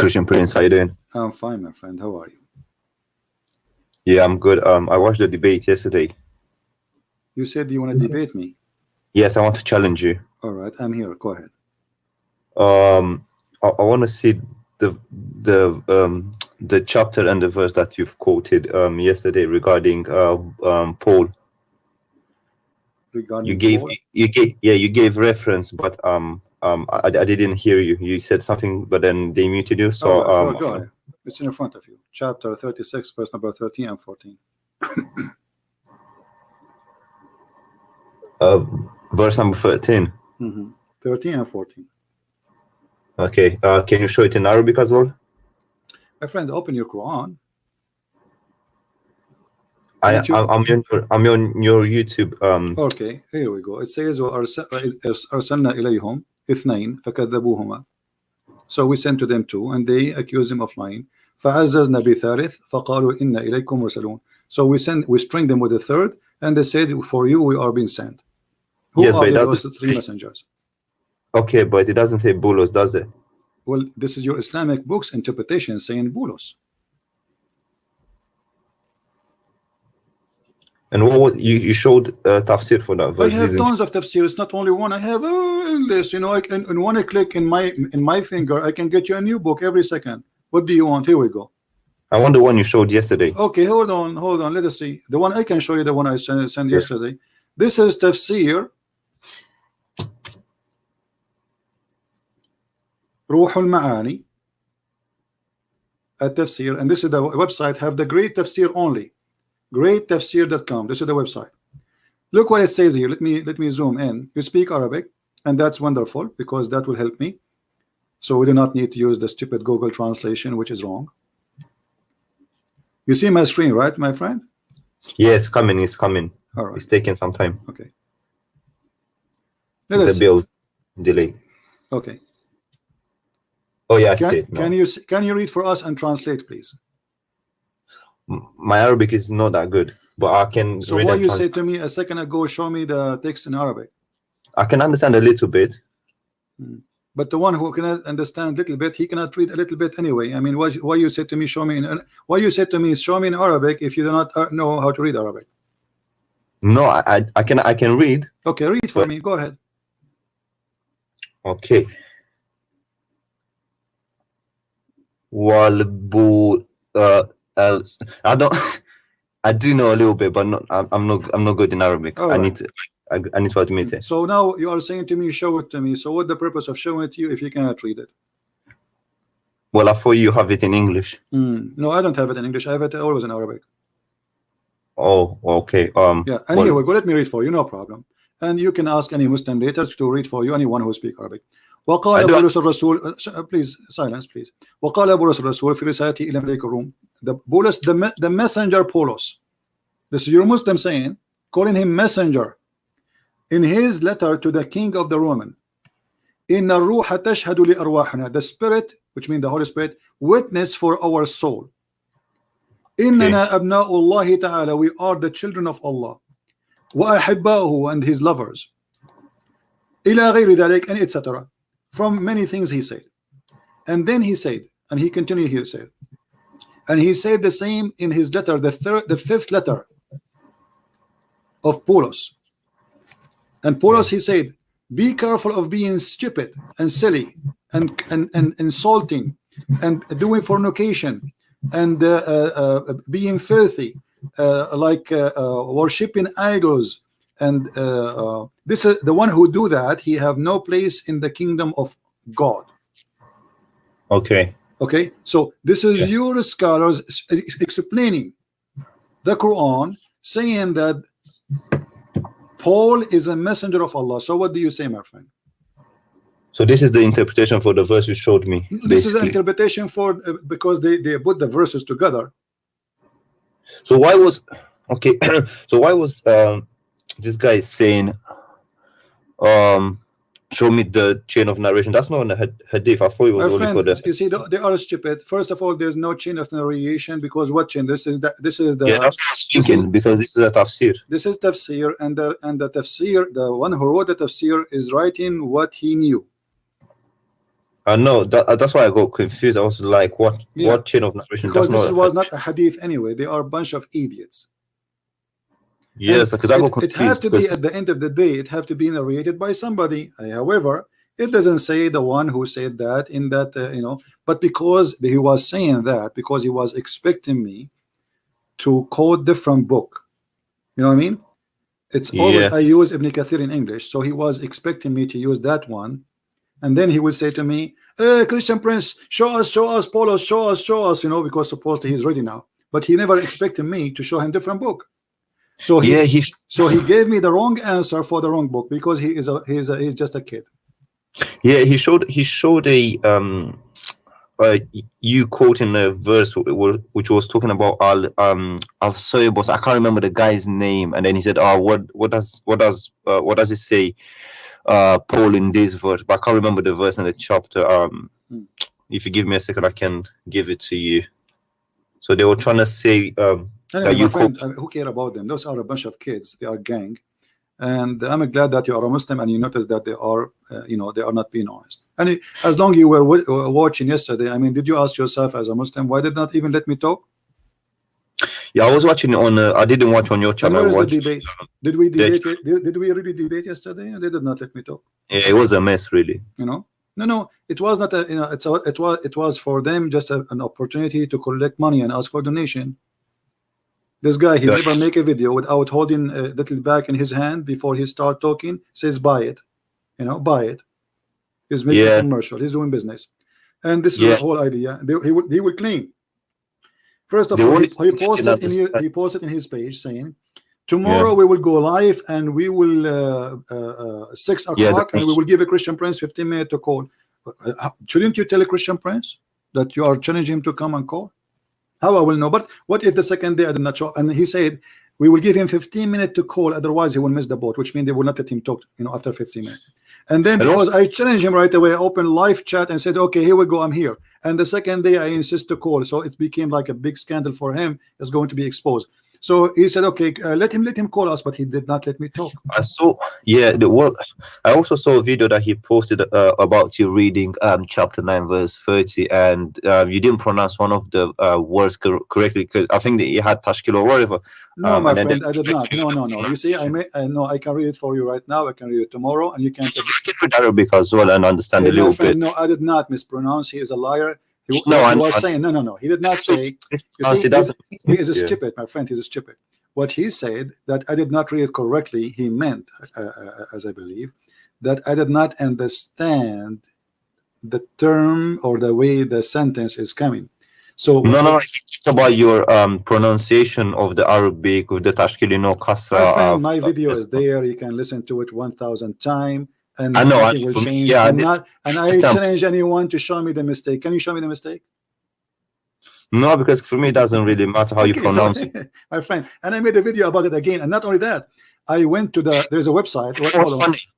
Christian Prince. How you doing? I'm fine, my friend. How are you? Yeah, I'm good. I watched the debate yesterday. You said you want to debate me. Yes, I want to challenge you. All right, I'm here. Go ahead. I want to see the chapter and the verse that you've quoted yesterday regarding Paul. Regarding you gave reference, but I didn't hear you. You said something, but then they muted you. So right, go ahead. It's in front of you. Chapter 36, verse number 13 and 14. Verse number 13. 13 and 14. Okay. Can you show it in Arabic as well? My friend, open your Quran. I'm on your YouTube. Okay, here we go. It says أرسلنا إليهم اثنين فكذبوهما. So we sent to them two, and they accused him of lying. فعززنا بثالث فقالوا إن إليكم مرسلون. So we string them with a third, and they said, for you we are being sent. Who are those three messengers? Okay, but it doesn't say Bulos, does it? Well, this is your Islamic book's interpretation saying Bulos. And what you showed tafsir for that verse? I have tons of tafsirs, not only one. I have endless. You know, I can in one click in my finger, I can get you a new book every second. What do you want? Here we go. I want the one you showed yesterday. Okay, hold on. Let us see. The one I can show you, the one I sent yesterday. This is tafsir Ruh al-Ma'ani at tafsir, and this is the website. Have the great tafsir only. GreatTafsir.com. This is the website. Look what it says here. Let me zoom in. You speak Arabic, and that's wonderful because that will help me. So we do not need to use the stupid Google translation, which is wrong. You see my screen, right, my friend? Yes, coming. It's coming. All right. It's taking some time. Okay. The build delay. Okay. Oh yeah, I see it now. Can you read for us and translate, please? My Arabic is not that good, but I can read. So what you said to me a second ago, show me the text in Arabic. I can understand a little bit. But the one who cannot understand a little bit, he cannot read a little bit anyway. I mean, why you said to me, show me in Arabic if you do not know how to read Arabic? No, I can read. Okay, read for me. Go ahead. Okay. I do know a little bit, but I'm not good in Arabic. Right. I need to admit it. So now you are saying to me, show it to me. So what the purpose of showing it to you if you cannot read it? Well, I thought you have it in English. No, I don't have it in English. I have it always in Arabic. Oh, okay. Yeah, and here we go. Let me read for you, no problem. And you can ask any Muslim later to read for you, anyone who speaks Arabic. وقال بولس الرسول, please silence please. وقال بولس الرسول في رسالته إلى ملك الروم. The messenger Paulos. This is your Muslim saying, calling him messenger. In his letter to the king of the Roman, إن الروح تشهد لأرواحنا. The spirit, which means the Holy Spirit, witness for our soul. إننا أبناء الله تعالى. We are the children of Allah. وأحباؤه, and his lovers. إلى غير ذلك, and etc. From many things he said. And then he said, and he continued, he said, and he said the same in his letter, the fifth letter of Paulos. And Paulos, he said, be careful of being stupid and silly and insulting and doing fornication and being filthy, worshipping idols. And this is the one who do that, he have no place in the kingdom of God. Okay. So this is your scholars explaining the Quran, saying that Paul is a messenger of Allah. So what do you say, my friend? So this is the interpretation for the verse you showed me. This is the interpretation for because they put the verses together. So why was this guy saying show me the chain of narration? That's not on the hadith. I thought it was only for the. You see, they are stupid. First of all, there's no chain of narration because what chain? This is the. Yeah, that's what I was thinking, because this is a tafsir. This is tafsir, and the tafsir, the one who wrote the tafsir is writing what he knew. I know that's why I got confused. I was like, what chain of narration? Because That's this not. was not a hadith anyway. They are a bunch of idiots. Yes, And because I got it have confused to be, at because the end of the day, it have to be narrated by somebody. However, it doesn't say the one who said that in that, but because he was saying that, because he was expecting me to quote different book, you know what I mean? It's always, yeah, I use Ibn Kathir in English, so he was expecting me to use that one, and then he would say to me, Christian Prince, show us, Paulo, show us, because supposedly he's ready now, but he never expected me to show him different book. So yeah, he gave me the wrong answer for the wrong book, because he's just a kid. yeah, he showed a you quoting a verse which was talking about al Soybos. I can't remember the guy's name, and then he said, "Oh, what does it say, Paul, in this verse?" But I can't remember the verse and the chapter. If you give me a second, I can give it to you. So they were trying to say anyway, that you my friend, who care about them? Those are a bunch of kids. They are gang, and I'm glad that you are a Muslim and you notice that they are, they are not being honest. And as long you were watching yesterday, I mean, did you ask yourself as a Muslim, why did not even let me talk? Yeah, I was watching on. I didn't watch on your channel. And where I is the watched. debate? Did we debate? Did we really debate yesterday? They did not let me talk. Yeah, it was a mess, really. No, it was not a, it was for them just an opportunity to collect money and ask for donation. This guy, he never make a video without holding a little bag in his hand before he start talking, says buy it, buy it. He's making a commercial, he's doing business. And this is the whole idea. He would claim, first of all, he posted in his page saying, tomorrow we will go live and we will 6 o'clock and we will give a Christian Prince 15 minutes to call. Shouldn't you tell a Christian Prince that you are challenging him to come and call? How I will know? But what if the second day I did not show? And he said we will give him 15 minutes to call, otherwise he will miss the boat, which means they will not let him talk, after 15 minutes. And then because I challenged him right away, I opened live chat and said, okay, here we go, I'm here. And the second day I insist to call, so it became like a big scandal for him. It's going to be exposed. So he said, okay, let him call us, but he did not let me talk. I saw, I also saw a video that he posted about you reading chapter 9 verse 30, and you didn't pronounce one of the words correctly, because I think that you had tashkil or whatever. No, my friend, I did not. No. You see, I can read it for you right now. I can read it tomorrow, and you can read Arabic as well and understand a little bit. No, I did not mispronounce. He is a liar. He was saying no. He did not say. You see, he is stupid, my friend. He's stupid. What he said, that I did not read it correctly, he meant, as I believe, that I did not understand the term or the way the sentence is coming. So no, it's about your pronunciation of the Arabic with the tashkil, kasra. My friend, my video is there. You can listen to it 1,000 times. And I know, nothing will change. Yeah, and I challenge anyone to show me the mistake. Can you show me the mistake? No, because for me it doesn't really matter how you pronounce it. My friend, and I made a video about it again. And not only that, I went to there's a website.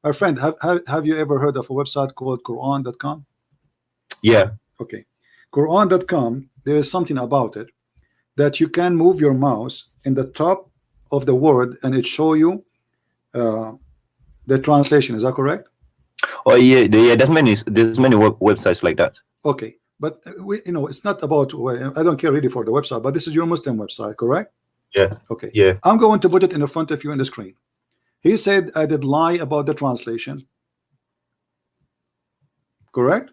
My friend, have you ever heard of a website called Quran.com? Yeah. Okay. Quran.com, there is something about it that you can move your mouse in the top of the word and it show you the translation. Is that correct? Oh yeah, there's many websites like that. Okay, but it's not about, I don't care really for the website, but this is your Muslim website, correct? Yeah. Okay. Yeah. I'm going to put it in the front of you on the screen. He said I did lie about the translation. Correct?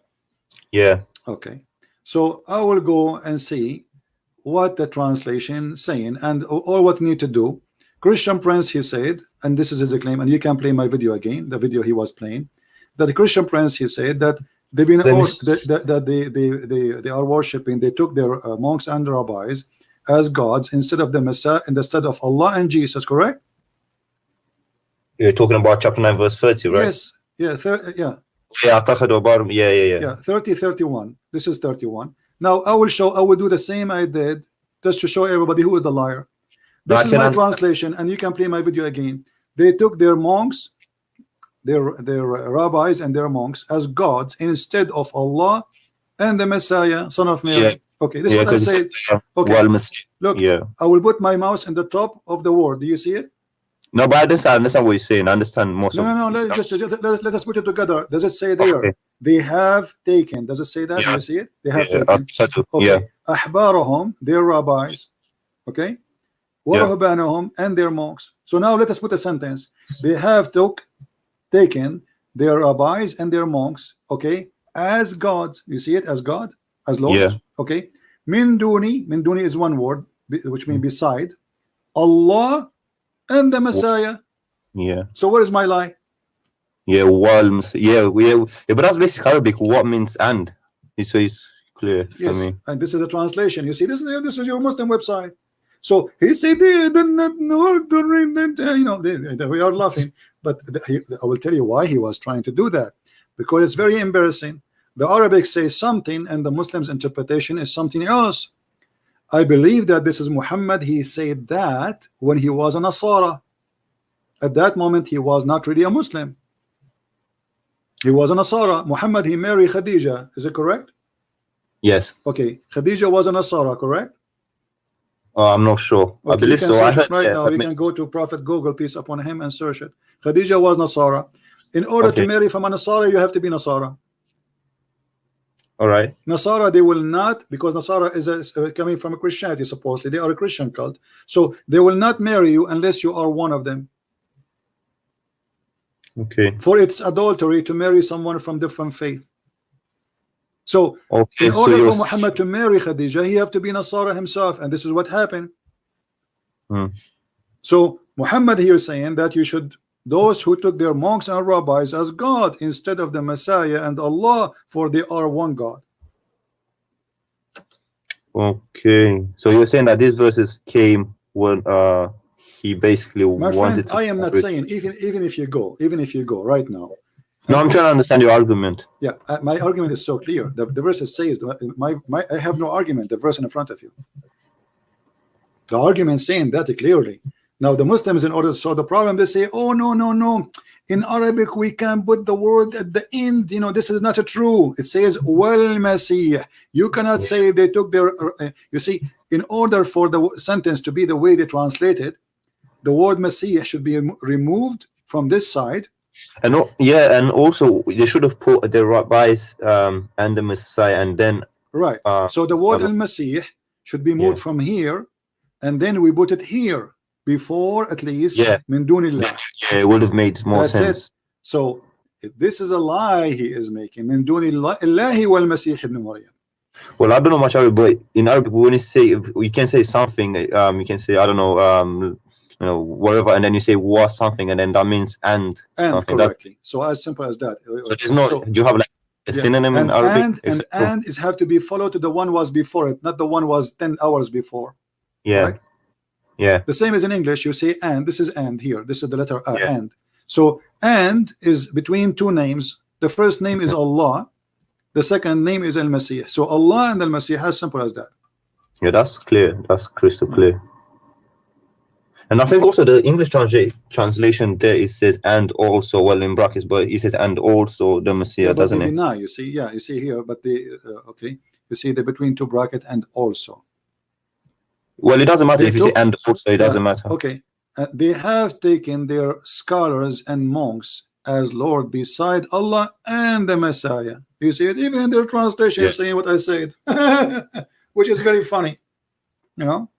Yeah. Okay. So I will go and see what the translation saying, and all what need to do. Christian Prince, he said, and this is his claim, and you can play my video again, the video he was playing, that the Christian Prince, he said that they've been they are worshiping, they took their monks and rabbis as gods instead of the Messiah, instead of Allah and Jesus, correct? You're talking about chapter 9 verse 30, right? Yes. Yeah. Yeah. Yeah. 30, 31. This is 31. Now I will do the same I did, just to show everybody who is the liar. This is my translation, and you can play my video again. They took their monks, their rabbis and their monks as gods instead of Allah and the Messiah, son of Mary. Okay, this is what I say. Okay, look, I will put my mouse in the top of the word. Do you see it? No, but I understand what you're saying. I understand most No, of. no, no. Let us put it together. Does it say there? Okay. They have taken. Does it say that? Do Yeah. you see it? They have Yeah. taken. Yeah. Okay. أحبارهم, their rabbis. Okay. Yeah. وَرُهْبَانُهُم, and their monks. So now let us put a sentence. They have taken their rabbis and their monks, okay, as gods. You see it, as God, as Yeah. lords. Okay. Min duni is one word, which means beside Allah and the Messiah. Yeah. So where is my lie? Yeah. Yeah. But that's basic Arabic. What means and? So it's clear for Yes, me. and this is the translation. You see, this is your Muslim website. So he said they did not know to read that. You know, we are laughing, but I will tell you why he was trying to do that, because it's very embarrassing. The Arabic says something, and the Muslims' interpretation is something else. I believe that this is Muhammad. He said that when he was a Nasara. At that moment, he was not really a Muslim. He was a Nasara. Muhammad, he married Khadija. Is it correct? Yes. Okay, Khadija was a Nasara, correct? I'm not sure. Okay, I believe you can so. search I heard. it right now. That You can makes. go to Prophet Google, peace upon him, and search it. Khadija was Nasara. In order to Okay. marry from a Nasara, you have to be Nasara. All right. Nasara, they will not, because Nasara is coming from a Christianity, supposedly. They are a Christian cult. So they will not marry you unless you are one of them. Okay. For it's adultery to marry someone from different faith. So Okay. in So order you're. for Muhammad to marry Khadija, he have to be Nasara himself, and this is what happened. So Muhammad here saying that you should, those who took their monks and rabbis as God instead of the Messiah and Allah, for they are one God. Okay. So you're saying that these verses came when he basically My friend, wanted to. I am not saying, even if you go right now. No, I'm trying to understand your argument. Yeah, my argument is so clear. The verse says, I have no argument. The verse in front of you. The argument saying that clearly. Now the Muslims, in order to solve the problem, they say, oh no. In Arabic we can put the word at the end. You know, this is not true. It says wal Masih. You cannot say they took their. You see, in order for the sentence to be the way they translate it, the word Masih should be removed from this side. And and also they should have put the rabbis and the Messiah, and then right. So the word al-Masih should be moved from here, and then we put it here before, at least min dunillah. It would have made more sense. It. So this is a lie he is making. Min dunillahi wal Masih ibn Maryam. Well, I don't know much Arabic, but in Arabic, when you say, you can say something, you can say, I don't know, you know, whatever, and then you say was something, and then that means and something. Correctly. So as simple as that. So there's no. Do you have like a synonym in Arabic? And is have to be followed to the one was before it, not the one was 10 hours before. Yeah. Right? Yeah. The same as in English. You say and. This is and here. This is the letter and. So and is between two names. The first name is Allah. The second name is Al-Masih. So Allah and Al-Masih, as simple as that. Yeah, that's clear. That's crystal clear. And I think also the English translation there, it says and also, well, in brackets, but it says and also the Messiah, doesn't it? Deny, you see, you see here, but okay, you see the between two bracket and also. Well, it doesn't matter if you say and also, it doesn't matter. Okay, they have taken their scholars and monks as Lord beside Allah and the Messiah. You see it, even in their translation is saying what I said, which is very funny, you know.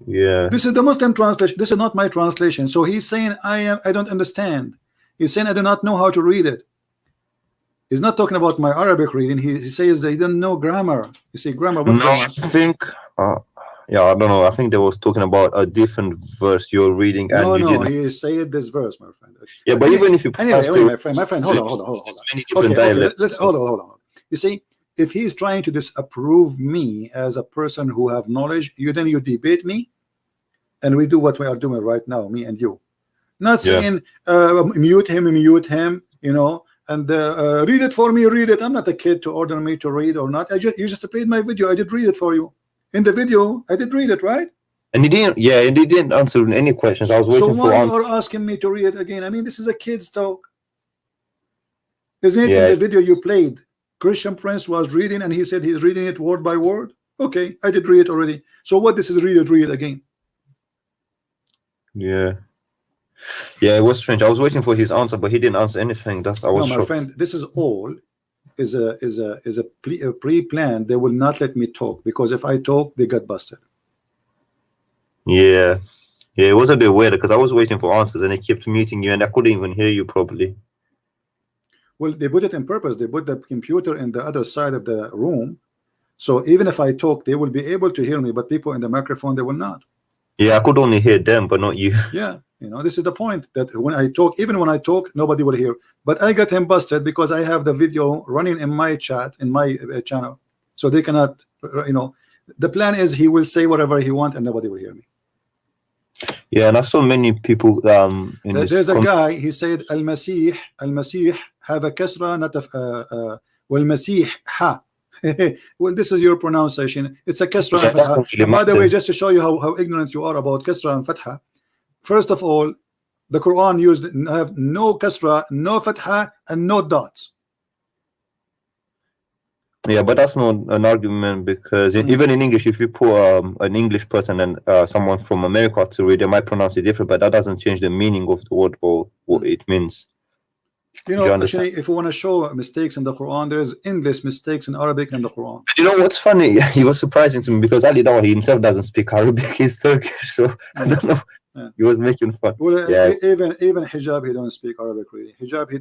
Yeah, this is the Muslim translation. This is not my translation. So he's saying I don't understand. He's saying I do not know how to read it. He's not talking about my Arabic reading. He says they don't know grammar. You see grammar. What grammar? I think yeah, I don't know. I think they was talking about a different verse you're reading, and no, you didn't. He said this verse, my friend. Yeah, but even if you anyway, my friend, hold on. Many different dialects. Hold on. You see, if he's trying to disapprove me as a person who have knowledge, then you debate me, and we do what we are doing right now, me and you. Not saying mute him, you know, and read it for me, read it. I'm not a kid to order me to read or not. You just played my video. I did read it for you. In the video, I did read it, right? And he didn't. Yeah, and he didn't answer any questions. I was waiting for. So why are asking me to read it again? I mean, this is a kid's talk, isn't it? In the video you played, Christian Prince was reading, and he said he's reading it word by word. Okay, I did read it already. So what? This is read it again. Yeah. Yeah, it was strange. I was waiting for his answer, but he didn't answer anything. I No, was my shocked. friend, this is all a pre-planned. They will not let me talk because if I talk, they got busted. Yeah, yeah, it was a bit weird because I was waiting for answers and they kept muting you, and I couldn't even hear you properly. Well, they put it in purpose. They put the computer in the other side of the room, so even if I talk, they will be able to hear me, but people in the microphone, they will not. Yeah, I could only hear them, but not you. Yeah, you know, this is the point, that when I talk, even when I talk, nobody will hear. But I got him busted because I have the video running in my chat, in my channel, so they cannot, you know, the plan is he will say whatever he wants and nobody will hear me. Yeah, and I saw many people in there's a guy, he said al-Masih have a kasra, not a wal-Masih ha. Well, this is your pronunciation. It's a kasra and fatha. And by the way, just to show you how ignorant you are about kasra and fatha, first of all, the Quran have no kasra, no fatha, and no dots. Yeah, but that's not an argument because even in English, if you put an English person and someone from America to read, they might pronounce it different, but that doesn't change the meaning of the word or what it means. You know, actually, if you want to show mistakes in the Quran, there is endless mistakes in Arabic in the Quran. You know what's funny? He was surprising to me because Ali Dawa, he himself doesn't speak Arabic. He's Turkish, so I don't know. Yeah. He was making fun. Well, even Hijab, he don't speak Arabic really. Hijab,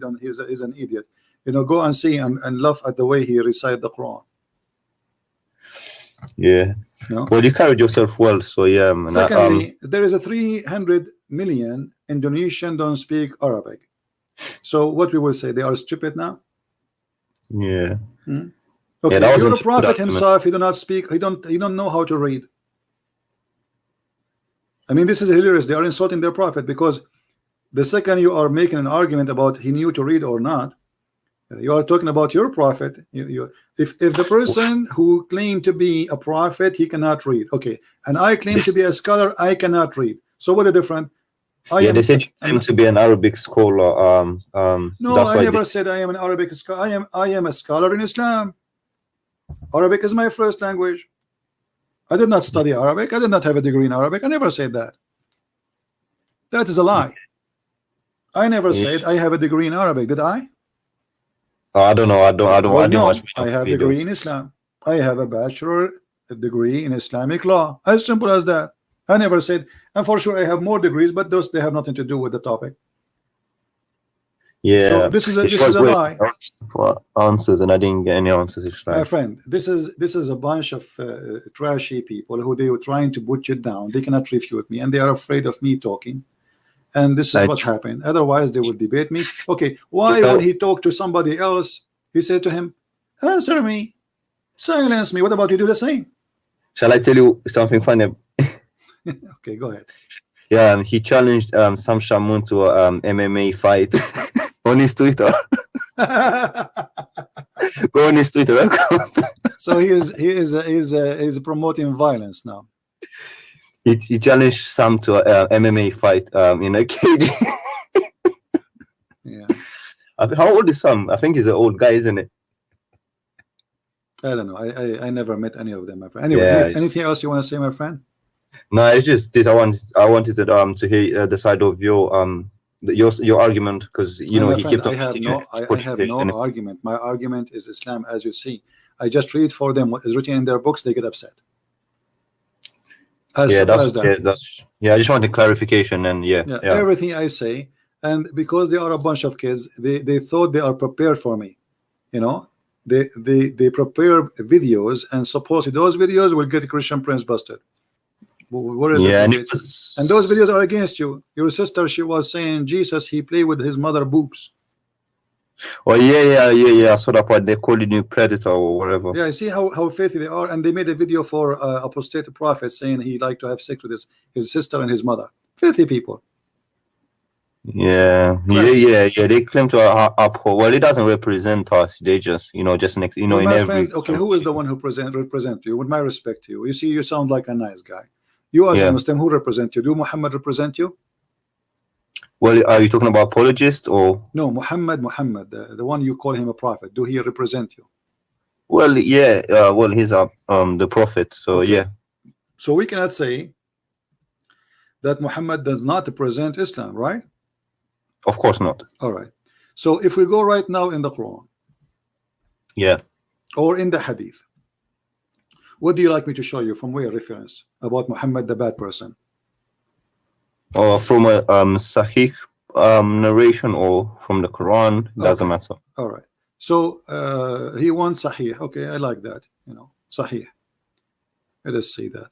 he's an idiot. You know, go and see and laugh at the way he recite the Quran. Yeah. You know? Well, you carried yourself well, so yeah. Man. Secondly, there is a 300 million Indonesian don't speak Arabic. So what we will say, they are stupid now. Yeah. Okay. Yeah, you're a prophet himself. He do not speak. He don't know how to read. I mean, this is hilarious. They are insulting their prophet because the second you are making an argument about he knew to read or not, you are talking about your prophet. If the person who claimed to be a prophet, he cannot read. Okay, and I claim to be a scholar, I cannot read. So what a difference? They said you claim to be an Arabic scholar. No, I never said I am an Arabic scholar. I am a scholar in Islam. Arabic is my first language. I did not study Arabic. I did not have a degree in Arabic. I never said that. That is a lie. I never said I have a degree in Arabic. Did I? I don't know. I don't watch. I have a degree in Islam. I have a bachelor degree in Islamic law. As simple as that. I never said, and for sure I have more degrees, but those they have nothing to do with the topic. Yeah, so this is a lie. For answers, and I didn't get any answers. My friend, this is a bunch of trashy people who they were trying to put you down. They cannot refute me, and they are afraid of me talking. And this is what happened. Otherwise, they would debate me. Okay, why when he talked to somebody else, he said to him, "Answer me, silence me." What about you do the same? Shall I tell you something funny? Okay, go ahead. Yeah, he challenged Sam Shamoun to a MMA fight on his Twitter. Go on his Twitter account. So he is promoting violence now. He challenged Sam to a MMA fight in a cage. Yeah. How old is Sam? I think he's an old guy, isn't it? I don't know. I never met any of them, my friend. Anyway, anything else you want to say, my friend? No, it's just this. I wanted to hear the side of your argument, because you know he kept. I have no argument. My argument is Islam, as you see. I just read for them what is written in their books. They get upset. I just wanted clarification, and everything I say, and because they are a bunch of kids, they thought they are prepared for me. You know, they prepare videos, and supposedly those videos will get Christian Prince busted. What is it? And those videos are against you. Your sister, she was saying Jesus, he played with his mother boobs. Oh yeah. I saw that part. They called you predator or whatever. Yeah, I see how filthy they are, and they made a video for apostate prophet saying he liked to have sex with his sister and his mother. Filthy people. Yeah. They claim to uphold. Well, it doesn't represent us. They just, just next, in every. Friend, okay, who is the one who represent you? With my respect to you, you see, you sound like a nice guy. You as a Muslim, who represent you? Do Muhammad represent you? Well, are you talking about apologist or? No, Muhammad, the one you call him a prophet. Do he represent you? Well, yeah. Well, he's the prophet. So okay. Yeah. So we cannot say that Muhammad does not represent Islam, right? Of course not. All right. So if we go right now in the Quran, Yeah. or in the Hadith, what do you like me to show you from where reference about Muhammad the bad person? Or from a Sahih narration, or from the Quran, doesn't matter. All right. So he wants Sahih. Okay, I like that. You know, Sahih. Let us see that.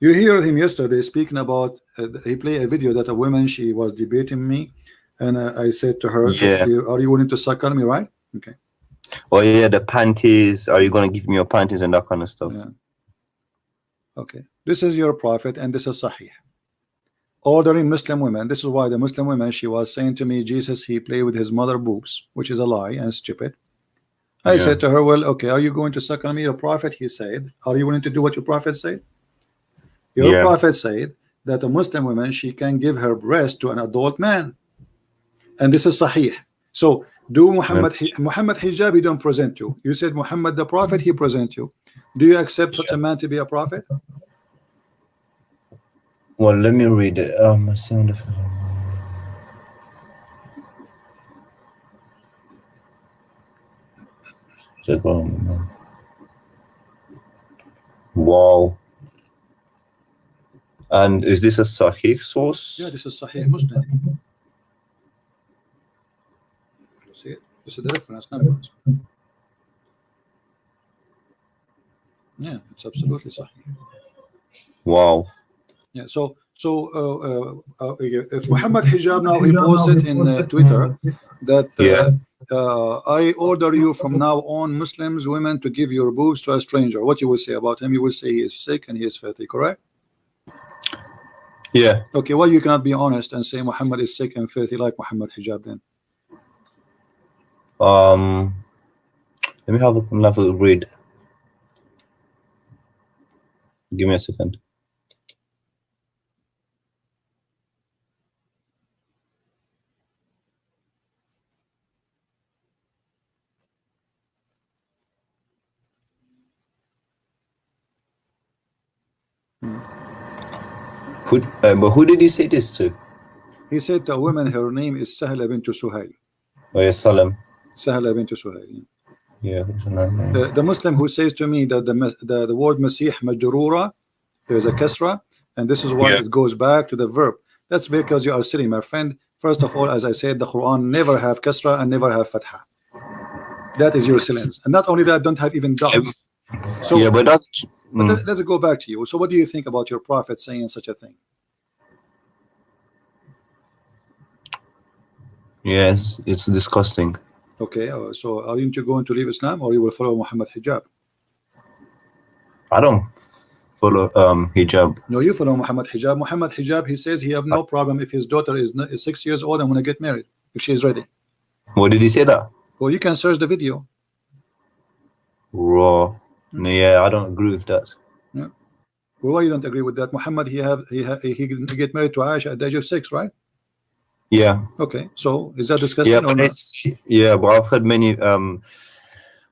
You hear him yesterday speaking about he played a video that a woman, she was debating me, and I said to her, Yeah. are you willing to suck on me, right? Okay. Oh yeah, the panties. Are you gonna give me your panties and that kind of stuff? Yeah. Okay. This is your prophet, and this is Sahih. Ordering Muslim women. This is why the Muslim women, she was saying to me, Jesus, he played with his mother boobs, which is a lie and stupid. I said to her, well, okay, are you going to suck on me, your prophet? He said, are you willing to do what your prophet said? Your prophet said that a Muslim woman, she can give her breast to an adult man, and this is Sahih. So do Muhammad Hijab, he don't present you. You said Muhammad the prophet, he present you. Do you accept such a man to be a prophet? Well, let me read it. Wow. And is this a Sahih source? Yeah, this is Sahih Muslim. You see it? This is the reference numbers. Yeah, it's absolutely Sahih. Wow. Yeah, so if Muhammad Hijab now, he posted in Twitter that I order you from now on, Muslims, women, to give your boobs to a stranger. What you will say about him? You will say he is sick and he is filthy, correct? Yeah. Okay, well, you cannot be honest and say Muhammad is sick and filthy like Muhammad Hijab then. Let me have a read. Give me a second. But who did he say this to? He said to a woman, her name is Sahla bint Suhail. Oh, yes, Salam. Sahla bint Suhail. Yeah. The Muslim who says to me that the word Masih majrura, there is a kasra, and this is why it goes back to the verb. That's because you are silly, my friend. First of all, as I said, the Quran never have kasra and never have fatha. That is your silence. And not only that, don't have even dots. So yeah, but that's but let's go back to you. So what do you think about your prophet saying such a thing? Yes, it's disgusting. Okay, so are you going to leave Islam, or you will follow Muhammad Hijab? I don't follow Hijab. No, you follow Muhammad Hijab. Muhammad Hijab, he says he have no problem if his daughter is 6 years old and want to get married, if she is ready. What did he say that? Well, you can search the video. Raw. Yeah, I don't agree with that. Yeah. Well, why you don't agree with that? Muhammad, he get married to Aisha at the age of 6, right? Yeah. Okay, so is that disgusting? Yeah, but but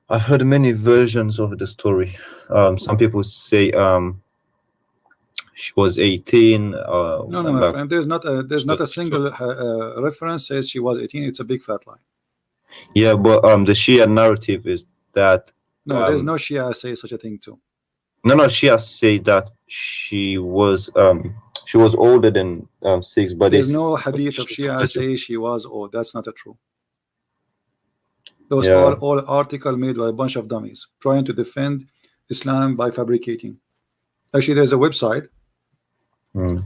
I've heard many versions of the story. Some people say she was 18. No, my friend. There's not a single reference says she was 18. It's a big fat lie. Yeah, but the Shia narrative is that no, there's no Shia say such a thing too. No, Shia say that she was older than 6, but there's no hadith of Shia say she was old. That's not true. Those all article made by a bunch of dummies trying to defend Islam by fabricating. Actually, there's a website where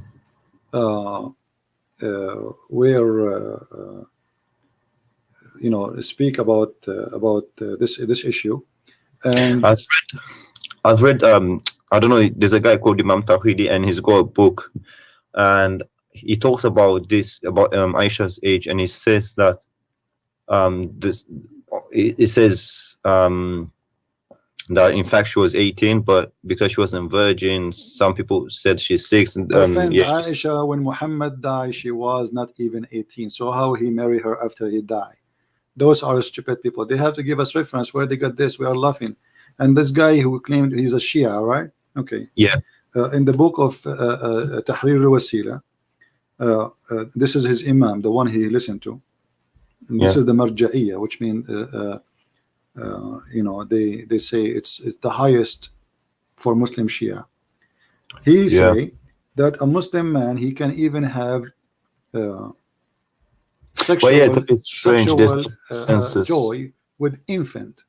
you know, speak about this issue. And I've read I don't know, there's a guy called Imam Tawhidi, and he's got a book, and he talks about this, about Aisha's age, and he says that it says that in fact she was 18, but because she wasn't virgin, some people said she's 6. And Aisha, when Muhammad died, she was not even 18. So how he married her after he died? Those are stupid people. They have to give us reference where they got this. We are laughing. And this guy who claimed he's a Shia, right? Okay. Yeah. In the book of Tahrir al-Wasila, this is his Imam, the one he listened to. And this is the Marja'iyya, which means you know, they say it's the highest for Muslim Shia. He say that a Muslim man, he can even have sexual joy with infant.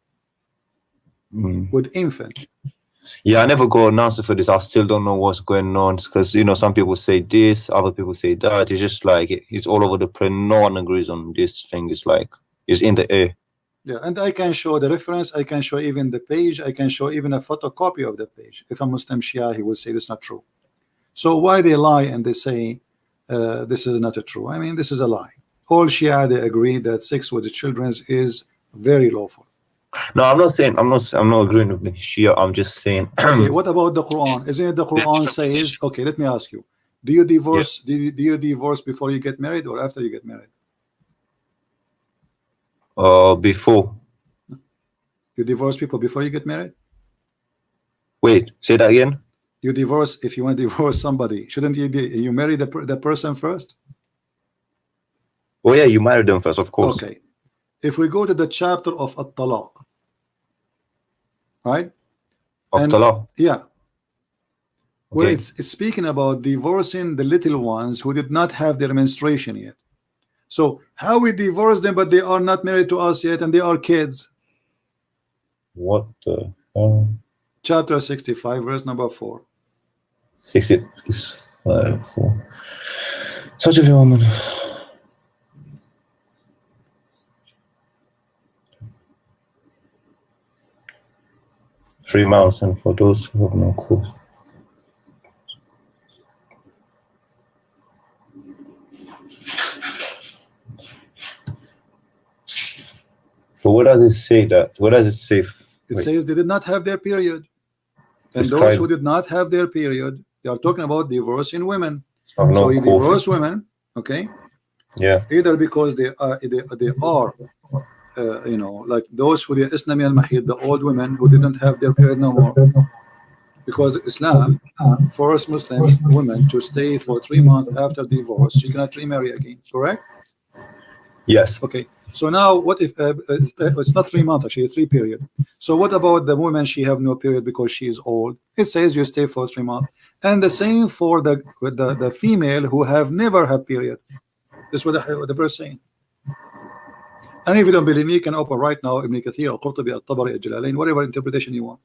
With infant. Yeah, I never got an answer for this. I still don't know what's going on, because you know, some people say this, other people say that. It's just like it's all over the place. No one agrees on this thing. It's like it's in the air. Yeah, and I can show the reference. I can show even the page. I can show even a photocopy of the page. If a Muslim Shia, he will say this is not true. So why they lie and they say this is not a true? I mean, this is a lie. All Shia, they agree that sex with the children is very lawful. No, I'm not saying I'm not agreeing with the Shia. I'm just saying. Okay, what about the Quran? Isn't it the Quran says? Okay, let me ask you: do you divorce? Do you divorce before you get married or after you get married? Before. You divorce people before you get married? Wait, say that again. You divorce, if you want to divorce somebody, shouldn't you marry the person first? Oh yeah, you marry them first, of course. Okay. If we go to the chapter of At-Talaq, right? At-Talaq. Yeah. Where it's speaking about divorcing the little ones who did not have their menstruation yet. So how we divorce them, but they are not married to us yet, and they are kids? What the chapter 65, verse number 4. 65, 4. Such a woman. Three months, and for those who have no cause. But what does it say that? What does it say? It says they did not have their period. And those who did not have their period, they are talking about divorcing women. So you divorce women, okay? Yeah. Either because they are you know, like those who the Islami al-Mahid, the old women who didn't have their period no more. Because Islam forced Muslim women to stay for 3 months after divorce. She cannot remarry again, correct? Yes. Okay. So now, what if it's not 3 months, actually 3 period? So what about the woman? She have no period because she is old. It says you stay for 3 months, and the same for the female who have never had period. This is what the verse saying. And if you don't believe me, you can open right now Ibn Kathir, Al-Qurtubi, Al-Tabari, Al-Jalalain, whatever interpretation you want.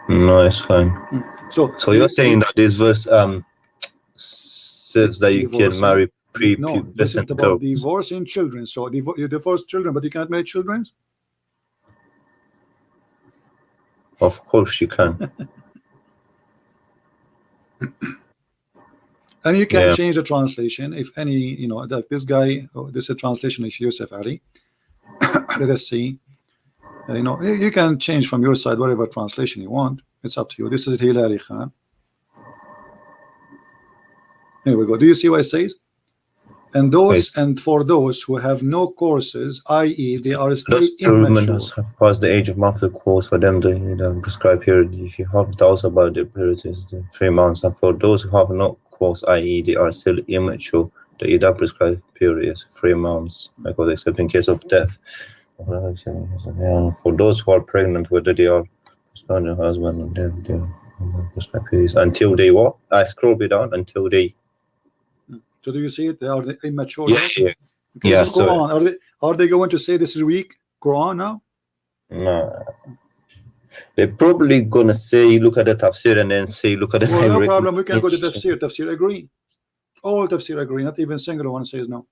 No, it's fine. So you're saying that this verse says that you can marry no, this is about divorcing children. So you divorce children, but you can't marry children? Of course you can. And you can change the translation if any, you know, like this guy, this is a translation of Yusuf Ali. Let us see. You know, you can change from your side whatever translation you want. It's up to you. This is Hilali Khan. Here we go. Do you see what it says? And those and for those who have no courses, i.e., they are still immature. Have passed the age of monthly course. For them, the prescribed period. If you have doubts about the period, is 3 months. And for those who have no course, i.e., they are still immature, the EDA prescribed period is 3 months, because except in case of death. And for those who are pregnant, whether they are prescribed their husband or death, they are prescribed periods until they what? I scroll it down until they. So do you see it? They are the immature. Yeah, yeah. Okay, yeah, so Quran. Are they going to say this is weak Quran now? No. They're probably gonna say look at the tafsir and then say look at the. Well, no problem. We can go to tafsir. Tafsir agree. All tafsir agree. Not even single one says no.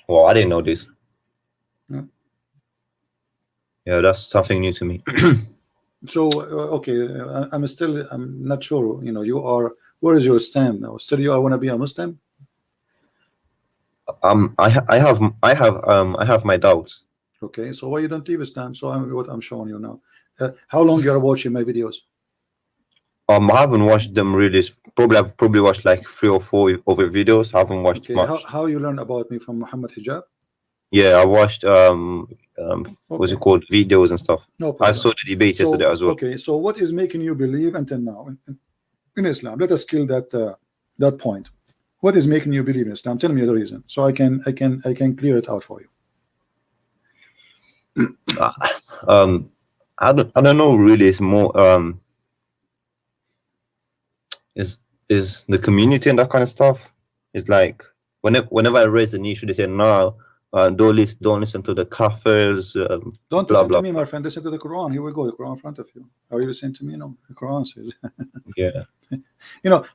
Well, I didn't know this. Yeah, yeah, that's something new to me. So okay, I'm not sure. You know, you are. Where is your stand now? Still, you want to be a Muslim? I have my doubts. Okay, so why you don't leave Islam? So what I'm showing you now. How long you are watching my videos? I haven't watched them really. I've probably watched like 3 or 4 of the videos. I haven't watched much. How you learn about me from Muhammad Hijab? Yeah, I watched what's Okay, it called, videos and stuff. no I problem. saw the debate yesterday So as well. okay, so what is making you believe until now in Islam? Let us kill that that point. What is making you believe in Islam? Tell me the reason, so I can clear it out for you. Uh, um, I don't know really. It's more is the community and that kind of stuff. It's like whenever I raise an issue, they say no, don't listen to the kafirs, Don't blah listen to blah me, blah. my friend. Listen to the Quran. Here we go. The Quran in front of you. Are you listening to me? No, the Quran says. Yeah,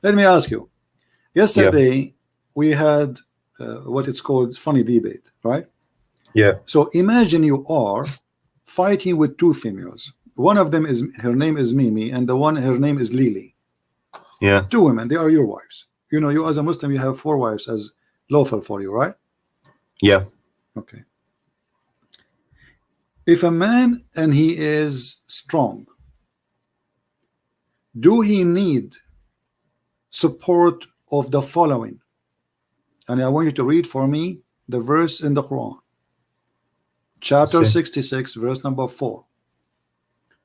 Let me ask you. yeah, Yesterday we had what it's called funny debate, right? yeah, So imagine you are fighting with two females. One of them is her name is Mimi, and the one her name is Lily. yeah, Two women. They are your wives. You as a Muslim, you have four wives as lawful for you, right? yeah. Okay. If a man and he is strong, do he need support of the following? And I want you to read for me the verse in the Quran, Let's chapter see. 66, verse number 4.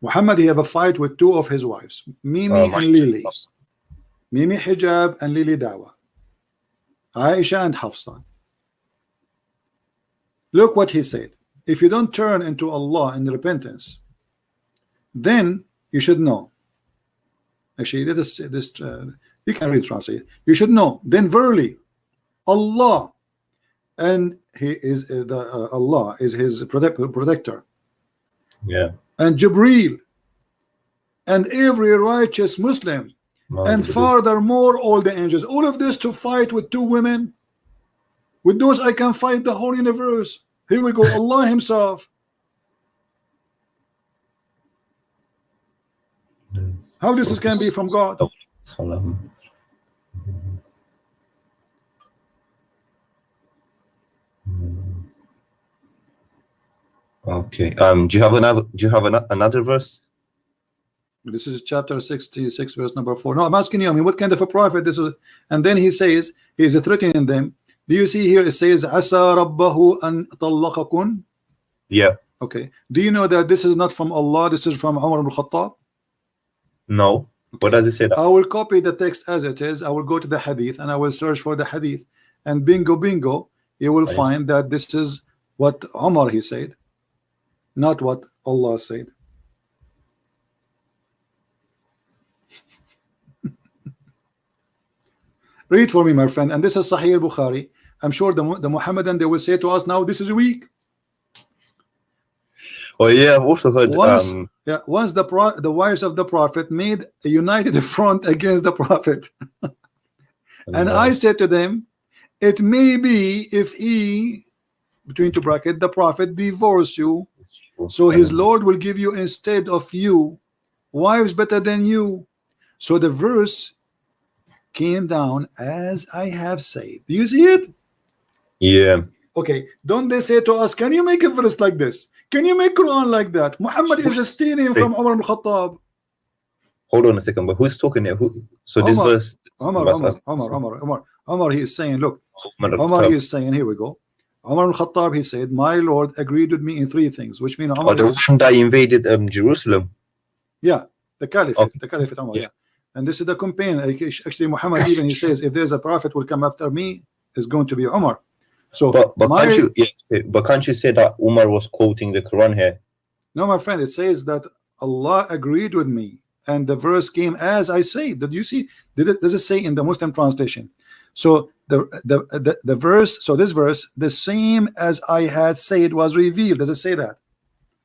Muhammad, he have a fight with two of his wives, Mimi and Lily. Mimi Hijab and Lily Dawa. Aisha and Hafsa. Look what he said. If you don't turn into Allah in repentance, then you should know. Actually, you can read translate. You should know. Then verily, Allah and He is Allah is His protector, Yeah. and Jibreel and every righteous Muslim, and furthermore all the angels. All of this to fight with two women. With those I can fight the whole universe. Here we go. Allah Himself. How this can be from God? Okay. Do you have another verse? This is chapter 66, verse number 4. No, I'm asking you, I mean, what kind of a prophet this is? And then he says, he is threatening them. Do you see here it says, Asa Rabbahu an tallaqakun? Yeah. Okay. Do you know that this is not from Allah, this is from Umar ibn Khattab? No. Okay. What does it say that? I will copy the text as it is. I will go to the hadith and I will search for the hadith. And bingo, bingo, you will find that this is what Umar he said, not what Allah said. Read for me, my friend. And this is Sahih al-Bukhari. I'm sure the Muhammadan, they will say to us now, this is weak. Oh yeah, I've also heard once the wives of the Prophet made a united front against the Prophet. And I said to them, it may be if he, between two brackets, the Prophet divorce you, so his Lord will give you instead of you wives better than you. So the verse came down as I have said. Do you see it? Yeah. Okay. Don't they say to us, can you make a verse like this? Can you make Quran like that? Muhammad is stealing from Umar ibn Khattab. Hold on a second, but who's talking here? So this verse, Umar, he is saying, look, Umar, he is saying, here we go. Umar ibn Khattab, he said, my Lord agreed with me in three things, which means Umar the one that invaded Jerusalem. Yeah, the Caliphate, the Caliphate Umar, yeah. And this is the campaign. Actually, Muhammad even he says, if there's a prophet will come after me, it's going to be Umar. So, but can't you say that Umar was quoting the Quran here? No, my friend, it says that Allah agreed with me, and the verse came as I say. Did you see? Does it say in the Muslim translation? So the verse, so this verse, the same as I had said was revealed. Does it say that?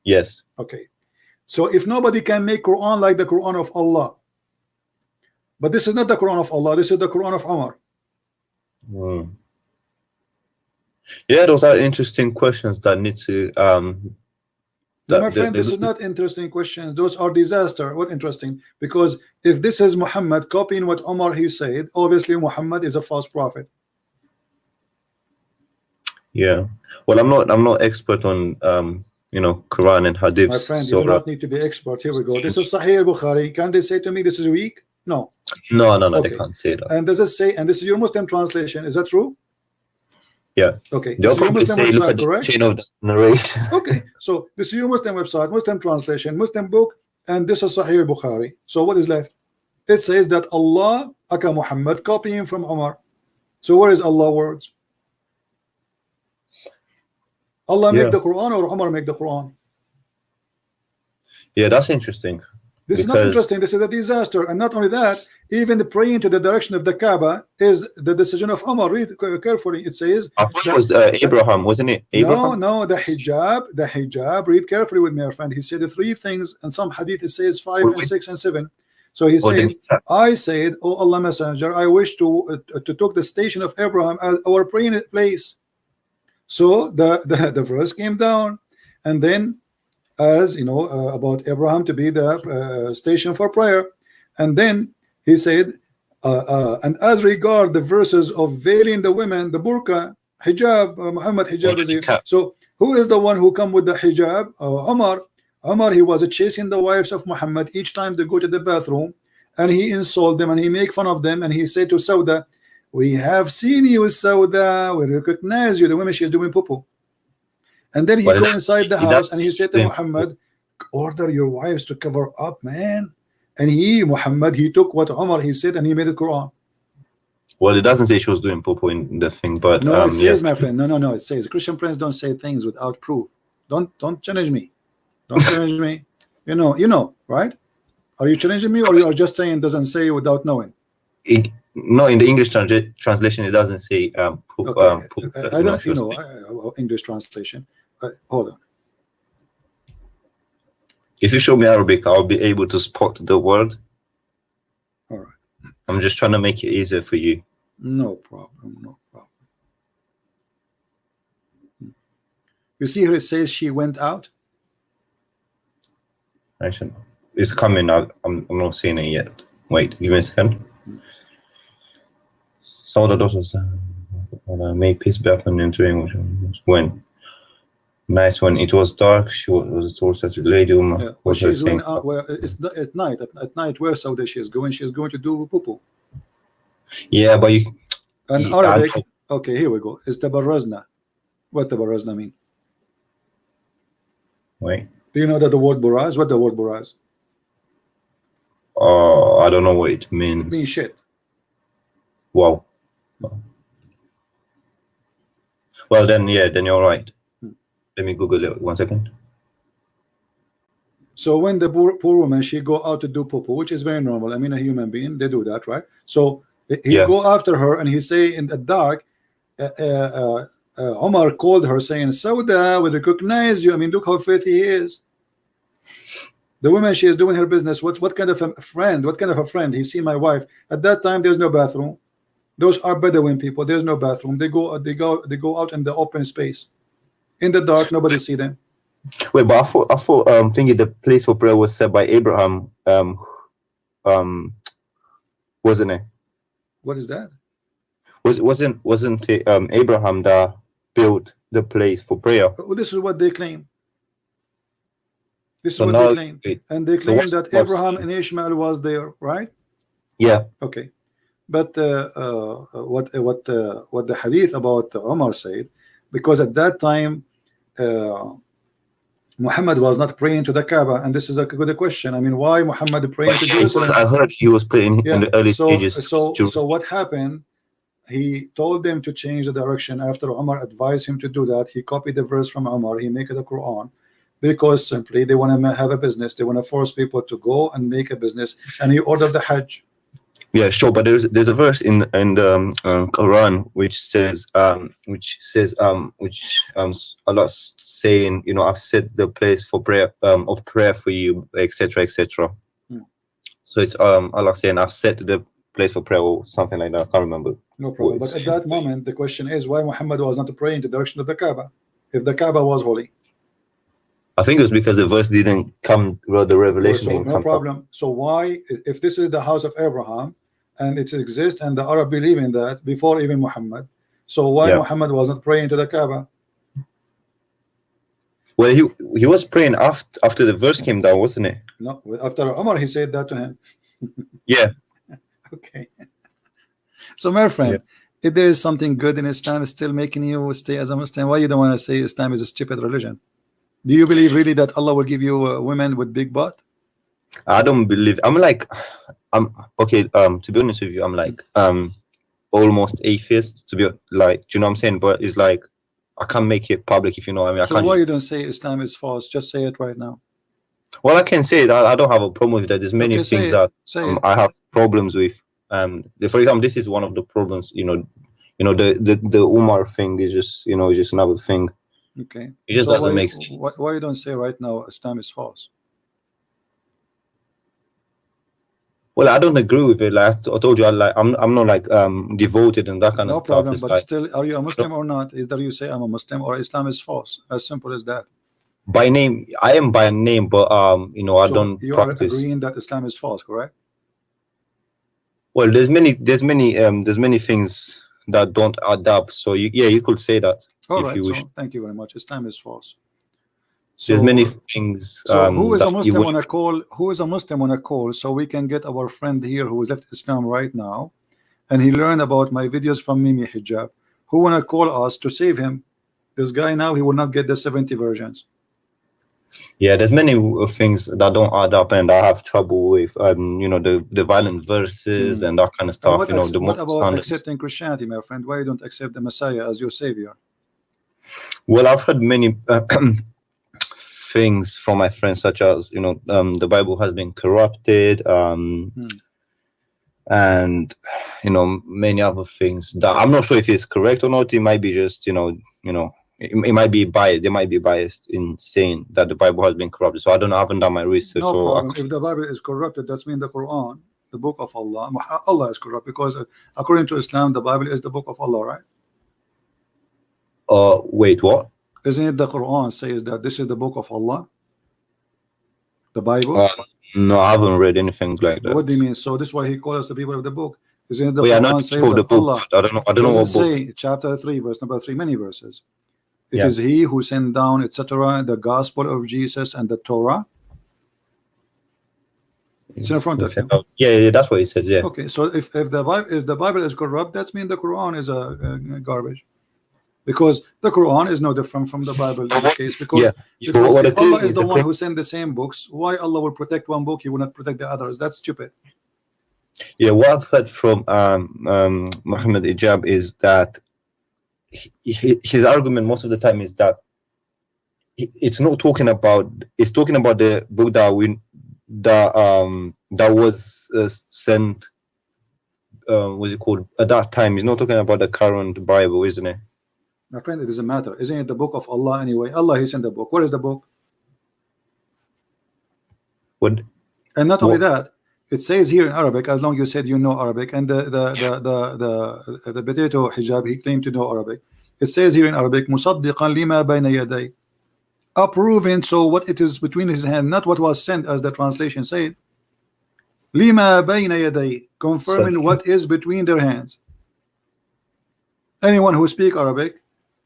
Yes. Okay. So if nobody can make Quran like the Quran of Allah, but this is not the Quran of Allah, this is the Quran of Umar. Yeah, those are interesting questions that need to No, my friend, this is not interesting questions. Those are disaster. What interesting? Because if this is Muhammad copying what Umar he said, obviously Muhammad is a false prophet. Yeah. Well, I'm not expert on Quran and Hadith. My friend, you do not need to be expert. Here we go. This is Sahih Bukhari. Can they say to me this is weak? No. No, Okay. they can't say that. And does it say, and this is your Muslim translation, is that true? Yeah. Okay, They'll this is your probably Muslim say, look website, at the correct? chain of the narration. Okay, so this is your Muslim website, Muslim translation, Muslim book, and this is Sahih Bukhari. So what is left? It says that Allah aka Muhammad copying from Umar. So where is Allah words? Allah make Yeah. the Quran or Umar make the Quran? Yeah, that's interesting. This is not interesting. This is a disaster. And not only that, even the praying to the direction of the Kaaba is the decision of Umar. Read carefully. It says I thought it was Abraham, wasn't it? Abraham? No, the hijab. Read carefully with me, my friend. He said the three things, and some hadith it says 5 and 6 and 7. So he said, I said, "O Allah Messenger, I wish to took the station of Abraham as our praying place." So the verse came down, and then, as you know, about Abraham to be the station for prayer, and then he said, and as regard the verses of veiling the women, the burqa, hijab, Muhammad hijab is here. So who is the one who come with the hijab? Umar. Umar, he was chasing the wives of Muhammad each time they go to the bathroom, and he insult them and he make fun of them, and he said to Sauda, "We have seen you, Sauda. We recognize you." The woman, she is doing poo-poo. And then he go inside the house and he said to Muhammad, "Order your wives to cover up, man." And Muhammad, he took what Umar he said and he made the Quran. Well, it doesn't say she was doing poo-poo in the thing, but no, it says, my friend, no, it says Christian friends don't say things without proof. Don't challenge me. Don't challenge me. You know, right? Are you challenging me, or you are just saying doesn't say without knowing? No, in the English translation, it doesn't say poop. Okay. I don't, English translation. Hold on. If you show me Arabic, I'll be able to spot the word. All right. I'm just trying to make it easier for you. No problem. No problem. You see here it says she went out. Actually, it's coming out. I'm not seeing it yet. Wait, give me a second. Saw the daughters may peace be upon entering, which was when night when it was dark. She was told such a lady woman. Yeah. Well, she's going out. Well, it's at night. At night, where Saudi she is going? She is going to do poo-poo. Yeah, but you. And Arabic. Okay, here we go. It's tabarrazna. What tabarrazna mean? Wait. Do you know that the word buraz? What the word buraz? I don't know what it means. It means shit. Wow. Well, then, yeah, then you're right. Let me Google it 1 second. So when the poor woman, she go out to do poo-poo, which is very normal. I mean, a human being, they do that, right? So he go after her and he say in the dark, Omar called her saying, "Sauda, we recognize you." I mean, look how faithful he is. The woman, she is doing her business. What kind of a friend? What kind of a friend? He see my wife. At that time, there's no bathroom. Those are Bedouin people. There's no bathroom. They go out in the open space, in the dark. Nobody see them. Wait, but I thought thinking the place for prayer was set by Abraham. Wasn't it? What is that? Wasn't it Abraham that built the place for prayer? Well, this is what they claim. This is what they claim, and they claim that Abraham and Ishmael was there, right? Yeah. Okay, but what the hadith about Umar said, because at that time Muhammad was not praying to the Kaaba, and this is a good question. I mean, why Muhammad praying to Jerusalem? I heard he was praying in the early stages. So what happened? He told them to change the direction. After Umar advised him to do that, he copied the verse from Umar. He make it a Quran, because simply they want to have a business. They want to force people to go and make a business, and he ordered the Hajj. Yeah, sure, but there's a verse in the Quran which says Allah saying, you know, I've set the place for prayer of prayer for you, etc., etc. So it's Allah saying I've set the place for prayer or something like that. I can't remember. No problem. But at that moment, the question is why Muhammad was not praying in the direction of the Kaaba if the Kaaba was holy. I think it's because the verse didn't come, the revelation so didn't no come problem up. So why, if this is the house of Abraham and it exists and the Arab believe in that before even Muhammad, so why Muhammad was not praying to the Kaaba? Well, he was praying after the verse came down, wasn't it? No, after Umar he said that to him. Yeah. Okay. So my friend, if there is something good in Islam, it's still making you stay as a Muslim. Why you don't want to say Islam is a stupid religion? Do you believe really that Allah will give you women with big butt? I don't believe. I'm okay. To be honest with you, I'm like almost atheist. To be like, do you know what I'm saying? But it's like I can't make it public, if you know what I mean. So why you don't say Islam is false? Just say it right now. Well, I can say that I don't have a problem with that. There's many things that I have problems with. For example, this is one of the problems. The Umar thing is just just another thing. Okay. It just doesn't make sense. Why you don't say right now Islam is false? Well, I don't agree with it. Like I told you, I'm not like devoted and that kind of stuff. No problem, it's but like, still, are you a Muslim or not? Either you say I'm a Muslim or Islam is false. As simple as that. By name, I am by name, but I don't you practice. Are agreeing that Islam is false, correct? Well, there's many things that don't add up. So you could say that. All right. So thank you very much. Islam is false. So, there's many things. So who is a Muslim on a call? Who is a Muslim on a call? So we can get our friend here who has left Islam right now, and he learned about my videos from Mimi Hijab. Who wanna call us to save him? This guy now, he will not get the 70 versions. Yeah, there's many things that don't add up, and I have trouble with the violent verses and that kind of stuff. What about accepting Christianity, my friend? Why you don't accept the Messiah as your savior? Well, I've heard many things from my friends, such as the Bible has been corrupted, and many other things that I'm not sure if it's correct or not. It might be just it might be biased. They might be biased in saying that the Bible has been corrupted. So I don't know. I haven't done my research. No problem. If the Bible is corrupted, that means the Quran, the book of Allah, Allah is corrupt, because according to Islam, the Bible is the book of Allah, right? Wait, what? Isn't it the Quran says that this is the book of Allah? The Bible? No, I haven't read anything like that. What do you mean? So this is why he calls us the people of the book. Isn't it the Quran says that Allah? I don't know what book. Say chapter 3, verse number 3, many verses. It is he who sent down, etc., the gospel of Jesus and the Torah. It's in front of you. Yeah, that's what he says. Yeah. Okay, so if the Bible is corrupt, that means the Quran is a garbage, because the Quran is no different from the Bible in this case. Because if Allah is the one who sent the same books, why Allah will protect one book, He will not protect the others? That's stupid. Yeah, what I've heard from Muhammad Hijab is that his argument most of the time is that it's not talking about. It's talking about the book that was sent. What's it called at that time? He's not talking about the current Bible, isn't it? My friend, it doesn't matter. Isn't it the book of Allah anyway? Allah, He sent the book. Where is the book? What? And not only that, it says here in Arabic, as long as you said you know Arabic, and the potato hijab, he claimed to know Arabic. It says here in Arabic, musaddiqan lima bayna yaday, approving, so what it is between his hand, not what was sent, as the translation said. Lima bayna yaday, confirming what is between their hands. Anyone who speak Arabic,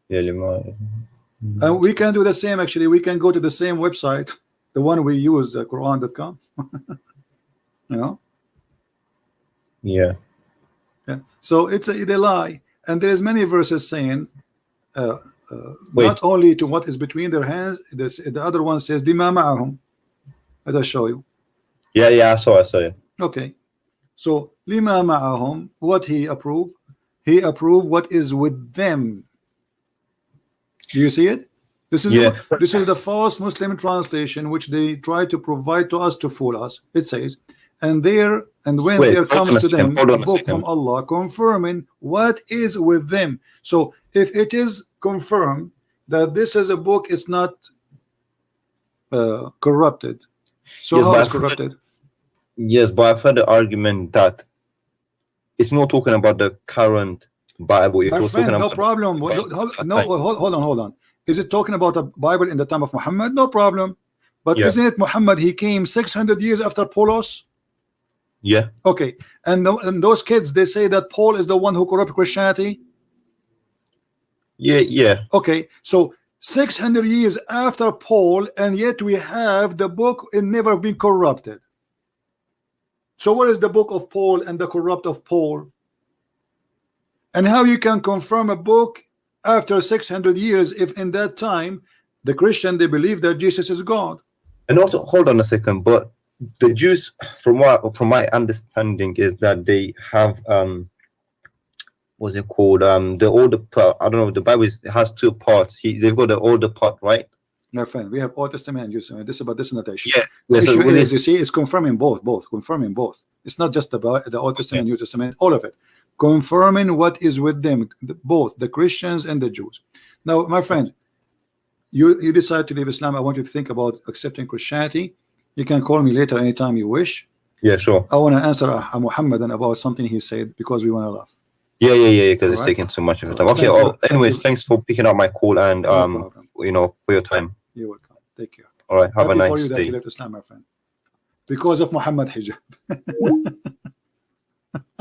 and we can do the same. Actually, we can go to the same website, the one we use, Quran.com. Yeah. So they lie, and there's many verses saying not only to what is between their hands. The other one says dima ma'ahum. Let us show you. Yeah, I saw it. Okay, so lima ma'ahum, what he approved what is with them. Do you see it? This is the false Muslim translation which they try to provide to us to fool us. It says, and when there comes to them a book from Allah confirming what is with them. So if it is confirmed that this is a book, it's not corrupted. So how is corrupted? Yes, but I've heard the argument that it's not talking about the current Bible. My friend, no problem. Hold on. Is it talking about a Bible in the time of Muhammad? No problem. But isn't it Muhammad? He came 600 years after Paulos. Yeah. Okay. And those kids, they say that Paul is the one who corrupted Christianity. Yeah. Okay. So 600 years after Paul, and yet we have the book and never been corrupted. So what is the book of Paul and the corrupt of Paul? And how you can confirm a book after 600 years if in that time the Christian, they believe that Jesus is God? And also, hold on a second, but the Jews, from my understanding, is that they have what's it called? The older part. I don't know. The Bible has two parts. They've got the older part, right? My friend, we have Old Testament and New Testament. This is about this notation. Yeah. The Yeah, issue so is, you see, it's confirming both, confirming both. It's not just about the Old Testament, New Testament, all of it. Confirming what is with them, both the Christians and the Jews. Now, my friend, you decide to leave Islam. I want you to think about accepting Christianity. You can call me later anytime you wish. Yeah, sure. I want to answer a Muhammadan about something he said because we want to laugh. Yeah, because it's right. taking too much of your time. Right. Okay. Anyways, thanks for picking up my call and No for your time. You're welcome. Take care. All right. Have Happy a for nice you that day. you left Islam, my friend, because of Muhammad Hijab.